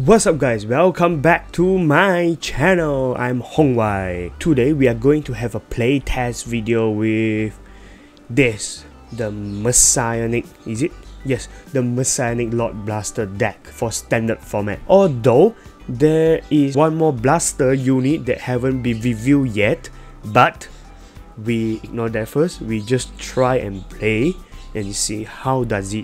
What's up guys, welcome back to my channel. I'm HongWai. Today we are going to have a playtest video with this, the Messianic, is it? Yes, the Messianic Lord Blaster deck for standard format. Although there is one more blaster unit that haven't been reviewed yet, but we ignore that first. We just try and play and see how does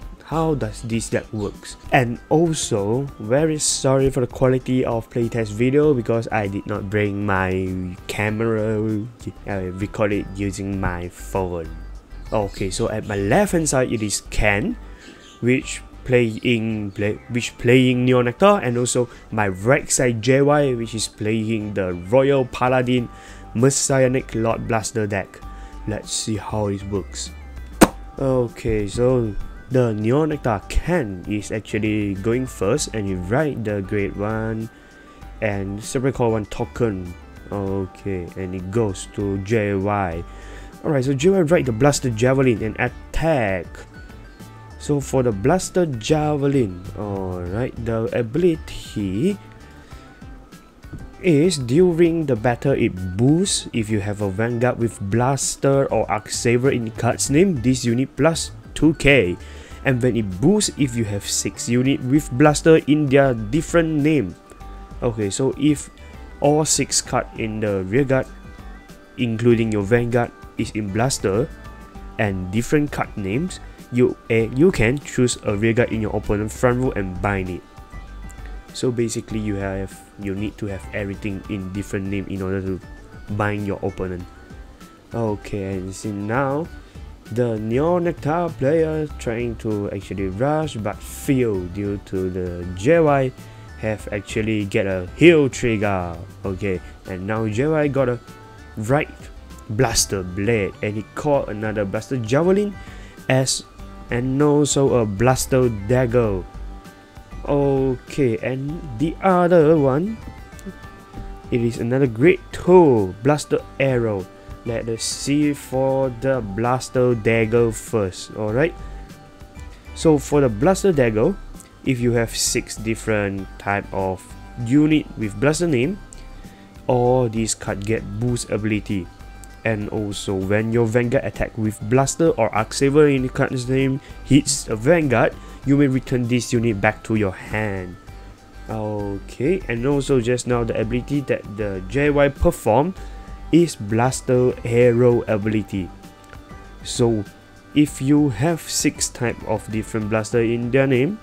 this deck works. And also very sorry for the quality of playtest video because I did not bring my camera. I recorded using my phone. Okay, so at my left hand side it is Ken, which playing Neon Nectar, and also my right side JY, which is playing the Royal Paladin Messianic Lord Blaster deck. Let's see how it works. Okay, so the Neon Nectar Ken is actually going first, and you write the grade 1 and separate call 1 token. Okay, and it goes to JY. Alright, so JY write the Blaster Javelin and attack. So for the Blaster Javelin, alright, the ability is during the battle it boosts if you have a Vanguard with Blaster or Arc Saver in the card's name, this unit plus 2k. And when it boosts if you have 6 units with Blaster in their different name. Okay, so if all 6 cards in the rearguard, including your Vanguard, is in Blaster and different card names, you can choose a rearguard in your opponent's front row and bind it. So basically you need to have everything in different name in order to bind your opponent. Okay, and see now the Neon Nectar player trying to actually rush but fail due to the JY have actually get a heal trigger. Okay, and now JY got a right Blaster Blade and he caught another Blaster Javelin and also a Blaster Dagger. Okay, and the other one, it is another grade 2 Blaster Arrow. Let us see for the Blaster Dagger first. Alright, so for the Blaster Dagger, if you have 6 different type of unit with Blaster name, all these cards get boost ability. And also when your Vanguard attack with Blaster or Arc Saver in the card's name hits a Vanguard, you may return this unit back to your hand. Okay, and also just now the ability that the JY performed is Blaster Arrow ability. So if you have 6 type of different blaster in their name,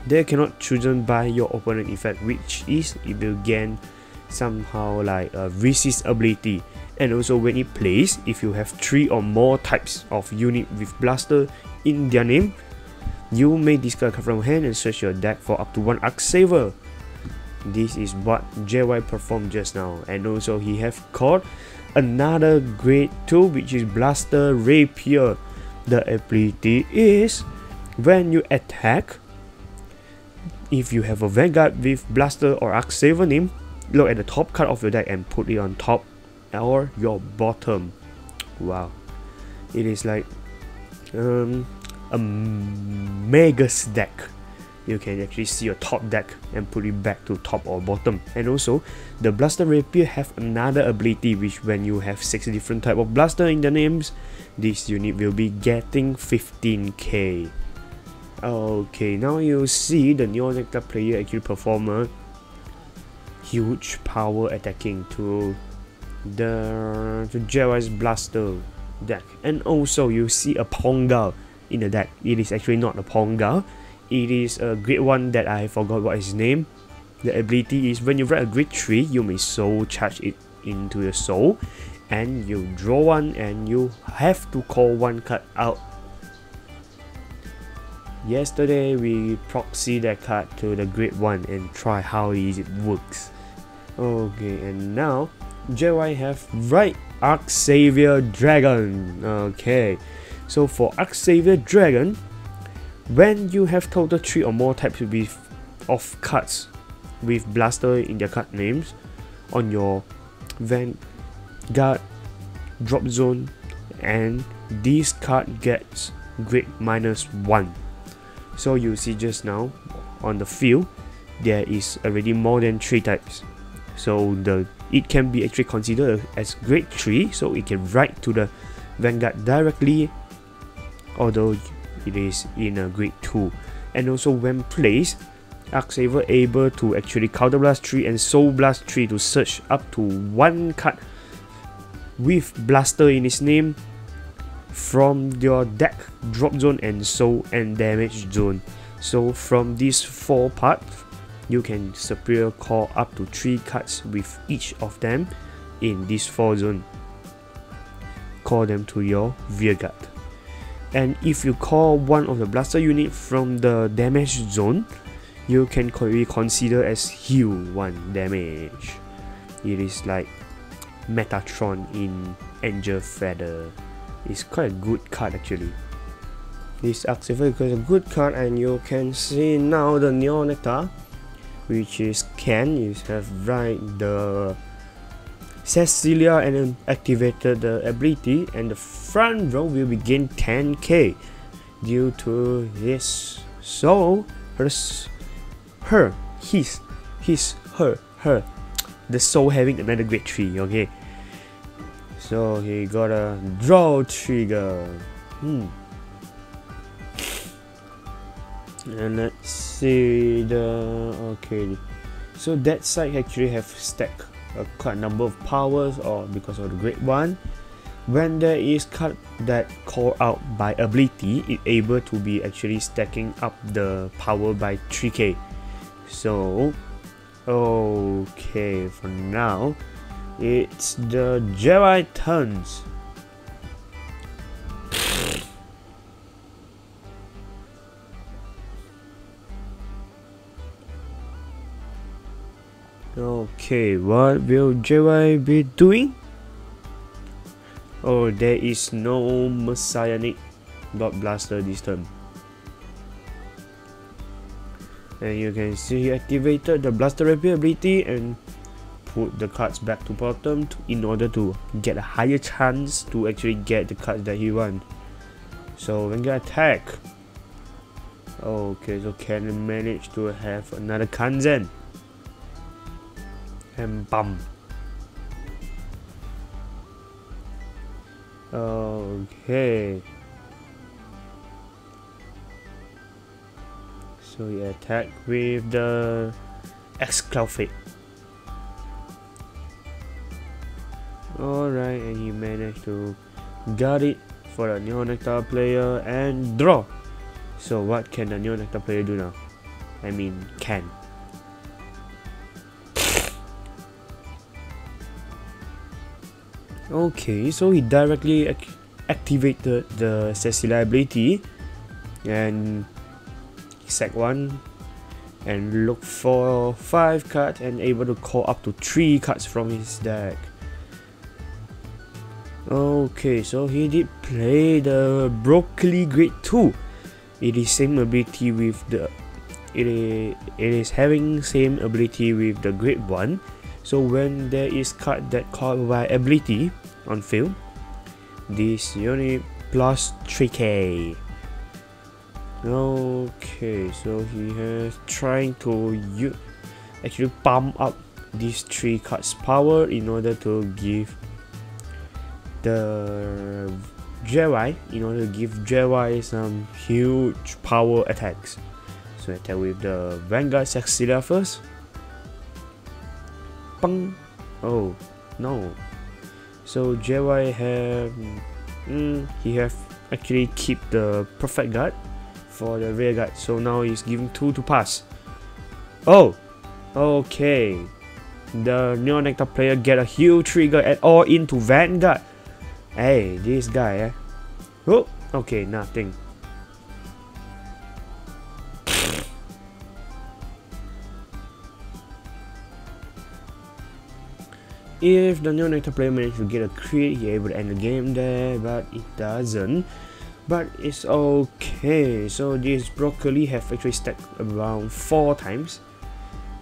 they cannot chosen by your opponent effect, which is it will gain somehow like a resist ability. And also when it plays, if you have 3 or more types of unit with blaster in their name, you may discard a card from hand and search your deck for up to 1 Arc Saver. This is what JY performed just now. And also he have caught another grade 2, which is Blaster Rapier. The ability is when you attack, if you have a Vanguard with Blaster or Arc Saver name, look at the top card of your deck and put it on top or your bottom. Wow, it is like a Megas deck. You can actually see your top deck and put it back to top or bottom. And also the Blaster Rapier have another ability, which when you have 6 different type of blaster in the names, this unit will be getting 15k. Okay, now you see the Neon Nectar player actually perform a huge power attacking to JY's Blaster deck. And also you see a Ponga in the deck. It is actually not a Ponga, it is a grade 1 that I forgot what is his name. The ability is when you write a grade 3, you may soul charge it into your soul and you draw 1 and you have to call 1 card out. Yesterday we proxy that card to the grade 1 and try how easy it works. Okay, and now JY have right Arc Savior Dragon. Okay, so for Arc Savior Dragon, when you have total 3 or more types of cards with Blaster in their card names on your Vanguard drop zone, and this card gets grade -1. So you see just now on the field, there is already more than 3 types. So it can be actually considered as grade 3, so it can write to the Vanguard directly, although it is in a grade 2. And also when placed, Arcsaver able to actually Counterblast 3 and Soul Blast 3 to search up to 1 card with Blaster in its name from your deck, drop zone, and soul and damage zone. So from these 4 parts, you can superior call up to 3 cards with each of them in this 4 zone. Call them to your rearguard. And if you call one of the blaster unit from the damage zone, you can consider as heal 1 damage. It is like Metatron in Angel Feather. It's quite a good card actually. This Arcsaver is a good card, and you can see now the Neon Nectar, which is you have right the Cecilia and then activated the ability, and the front row will be gain 10k due to this. So her, the soul having another grade 3. Okay, so he got a draw trigger. And let's see okay, so that side actually have stacked quite a number of powers, or because of the grade 1. When there is card that call out by ability, it able to be actually stacking up the power by 3k. So okay, for now it's the Jedi turns. Okay, what will JY be doing? Oh, there is no Messianic God Blaster this turn. And you can see he activated the Blaster Rapier ability and put the cards back to bottom in order to get a higher chance to actually get the cards that he wants. So Vanguard attack. Okay, so can manage to have another Kanzen. And bum. Okay. So he attacked with the X-Cloudfade. Alright, and he managed to guard it for the Neon Nectar player and draw. So what can the Neon Nectar player do now? I mean, can. Okay, so he directly activated the Cecilia ability and sack 1 and look for 5 cards and able to call up to 3 cards from his deck. Okay, so he did play the Broccoli Grade 2. It is same ability with the it is having same ability with the Grade 1. So when there is card that called by ability on field, this unit plus 3k. Okay, so he has trying to actually pump up these 3 cards power in order to give the JY, some huge power attacks. So attack with the Vanguard Cecilia first. Pang. Oh no. So JY have he have actually keep the perfect guard for the rear guard. So now he's giving 2 to pass. Oh, okay. The Neon Nectar player get a huge trigger at all into Vanguard. Hey, this guy, Oh, okay, nothing. If the Neon Nectar player managed to get a crit, he able to end the game there, but it doesn't. But it's okay. So this Broccoli have actually stacked around 4 times,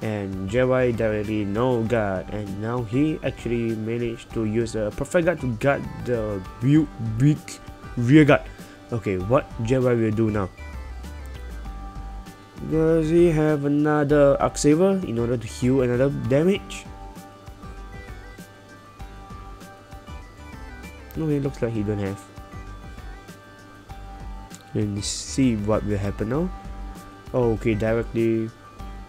and JY directly no guard, and now he actually managed to use a perfect guard to guard the big rear guard. Okay, what JY will do now? Does he have another Arc Saver in order to heal another damage? No, it looks like he don't have. Let's see what will happen now. Okay, directly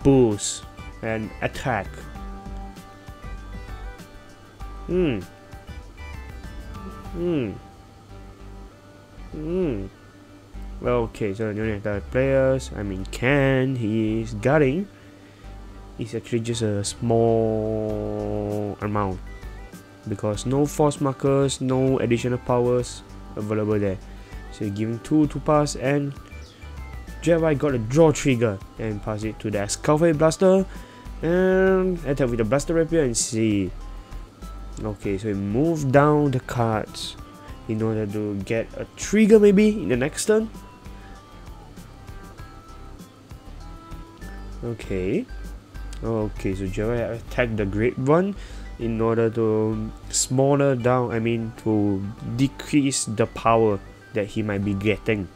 boost and attack. Okay, so the only other players, I mean Ken, he is guarding. It's actually just a small amount because no force markers, no additional powers available there. So you're giving 2 to pass, and JY got a draw trigger and pass it to the CardFight blaster and attack with the blaster rapier and see. Okay, so he moved down the cards in order to get a trigger maybe in the next turn. Okay, so JY attacked the Great One in order to smaller down, I mean to decrease the power that he might be getting.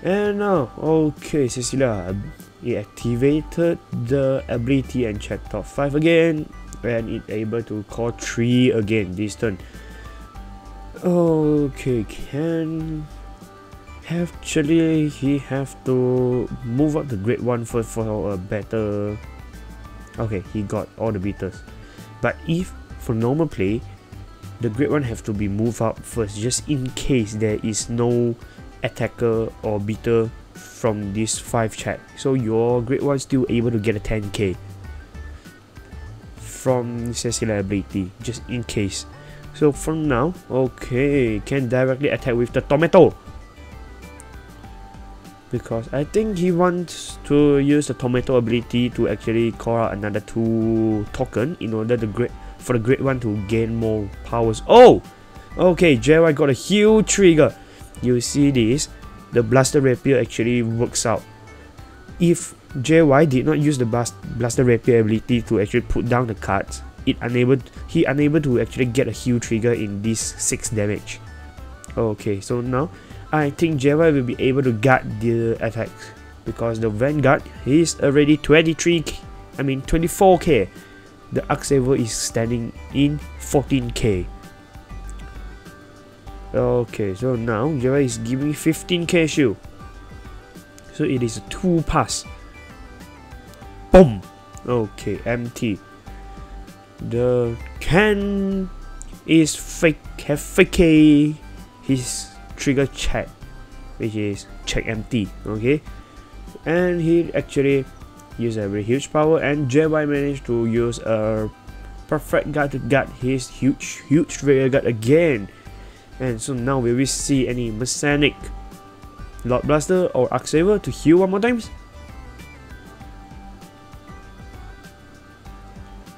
And now, okay, Cecilia, he activated the ability and checked top 5 again, and it able to call 3 again this turn. Okay, can actually he have to move up the Great One first for a better. Okay, he got all the beaters, but if for normal play, the Great One have to be moved up first just in case there is no attacker or beater from this 5 chat. So your Great One still able to get a 10k from Cecilia ability just in case. So for now, okay, can directly attack with the tomato because I think he wants to use the tomato ability to actually call out another 2 token in order to for the Great One to gain more powers. Oh, okay, JY got a huge trigger. You see this, the blaster rapier actually works out. If JY did not use the blaster rapier ability to actually put down the cards, he unable to actually get a huge trigger in this 6 damage. Okay, so now I think JY will be able to guard the attacks because the Vanguard is already 24k. The Arc Saver is standing in 14k. Okay, so now JY is giving 15k shield. So it is a 2 pass. Boom! Okay, empty. The Ken is fake his trigger check, which is check empty. Okay, and he actually used a very huge power, and JY managed to use a perfect guard to guard his huge rear guard again. And so now will we see any mechanic Lord Blaster or Arc Saver to heal one more times?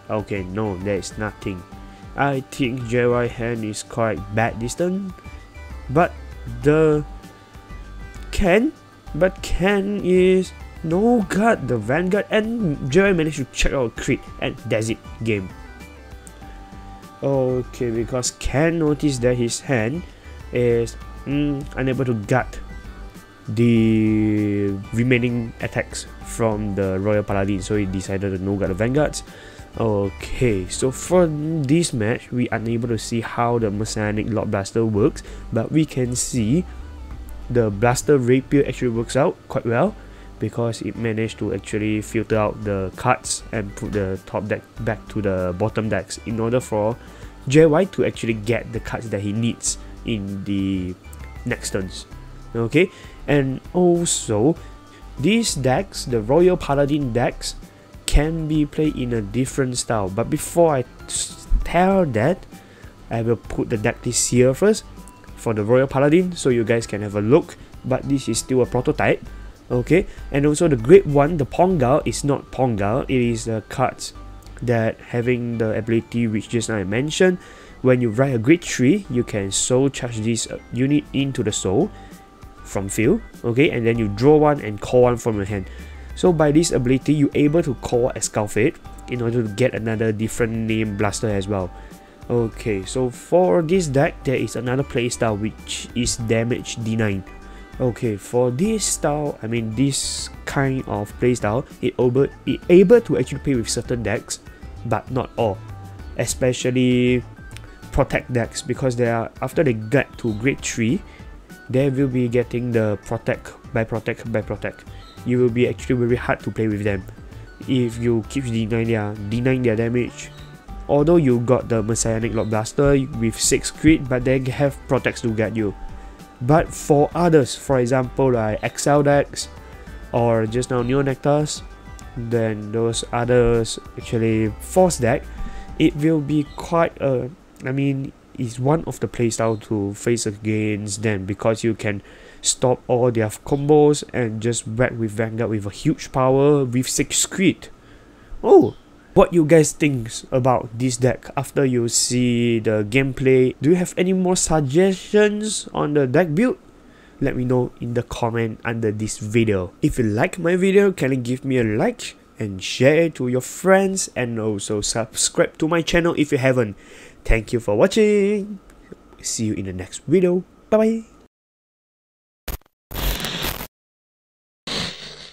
Okay, no, there is nothing. I think JY hand is quite bad this turn, but Ken is no guard the Vanguard, and JY managed to check out a crit, and that's it, game. Okay, because Ken noticed that his hand is unable to guard the remaining attacks from the Royal Paladin, so he decided to no guard the Vanguards. Okay, so for this match, we are unable to see how the mechanic Lord Blaster works, but we can see the Blaster Rapier actually works out quite well because it managed to actually filter out the cards and put the top deck back to the bottom decks in order for JY to actually get the cards that he needs in the next turns. Okay, and also these decks, the Royal Paladin decks, can be played in a different style, but before I tell that, I will put the deck list here first for the Royal Paladin so you guys can have a look, but this is still a prototype. Okay, and also the Great One, the Pongal, is not Pongal, it is the cards that having the ability which just now I mentioned. When you write a Great Tree, you can soul charge this unit into the soul from field, okay, and then you draw one and call one from your hand. So by this ability, you're able to call as CardFight in order to get another different name blaster as well. Okay, so for this deck, there is another playstyle which is damage D9. Okay, for this style, I mean this kind of playstyle, it able to actually play with certain decks, but not all, especially protect decks, because they are, after they get to grade 3, they will be getting the protect by protect. You will be actually very hard to play with them if you keep denying their damage. Although you got the Messianic Lord Blaster with 6 crit, but they have protects to get you. But for others, for example like XL decks or just now Neo Nectars, then those others actually Force deck, it will be quite a, I mean, it's one of the playstyle to face against them, because you can stop all their combos and just whack with Vanguard with a huge power with 6 crit. Oh, what you guys think about this deck after you see the gameplay? Do you have any more suggestions on the deck build? Let me know in the comment under this video. If you like my video, can you give me a like and share it to your friends, and also subscribe to my channel if you haven't. Thank you for watching. See you in the next video. Bye bye.